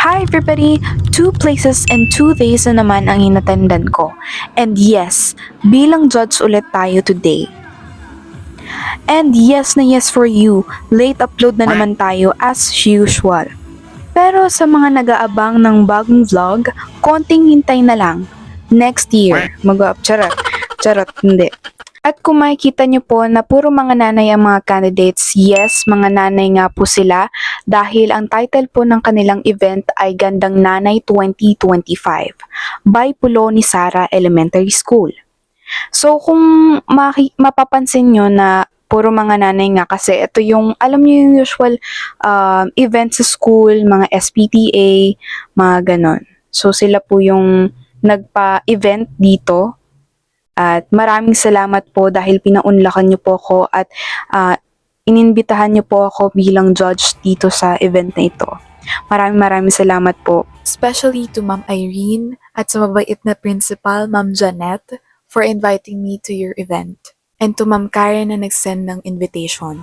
Hi everybody! 2 places and 2 days na naman ang inatendan ko. And yes, bilang judge ulit tayo today. And yes na yes for you, late upload na naman tayo as usual. Pero sa mga nag-aabang ng bagong vlog, konting hintay na lang. Next year, charot, charot, hindi. At kung makikita nyo po na puro mga nanay ang mga candidates, yes, mga nanay nga po sila dahil ang title po ng kanilang event ay Gandang Nanay 2025 by Puloni Sara Elementary School. So kung mapapansin nyo na puro mga nanay nga kasi ito yung, alam nyo yung usual event sa school, mga SPTA, mga ganon. So sila po yung nagpa-event dito at maraming salamat po dahil pinaunlakan niyo po ako at ininbitahan niyo po ako bilang judge dito sa event na ito. Maraming salamat po. Especially to Ma'am Irene at sa mabait na principal, Ma'am Janet, for inviting me to your event. And to Ma'am Karen na nag-send ng invitation.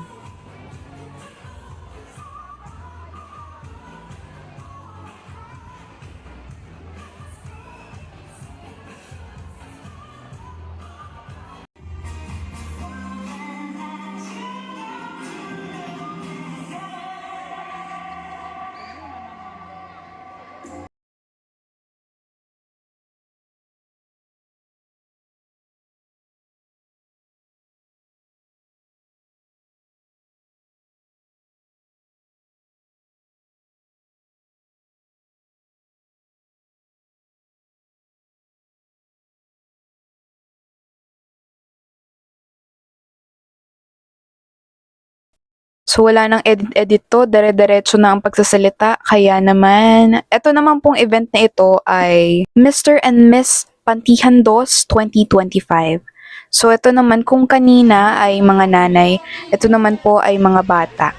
So wala nang edit-edit to, dire-diretso na ang pagsasalita. Kaya naman, eto naman pong event na ito ay Mr. and Miss Pantihan Dos 2025. So ito naman kung kanina ay mga nanay, ito naman po ay mga bata.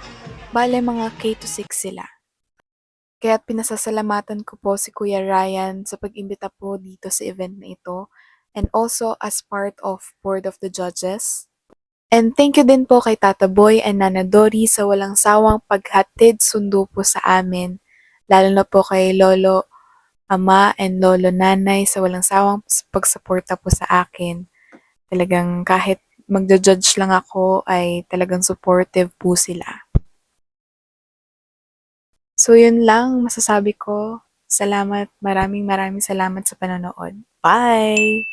Bale mga K to 6 sila. Kaya pinasasalamatan ko po si Kuya Ryan sa pag-imbita po dito sa event na ito and also as part of Board of the Judges. And thank you din po kay Tata Boy and Nana Dory sa walang sawang paghatid sundo po sa amin. Lalo na po kay Lolo Ama and Lolo Nanay sa walang sawang pagsuporta po sa akin. Talagang kahit magja-judge lang ako ay talagang supportive po sila. So yun lang masasabi ko. Salamat, maraming salamat sa panonood. Bye!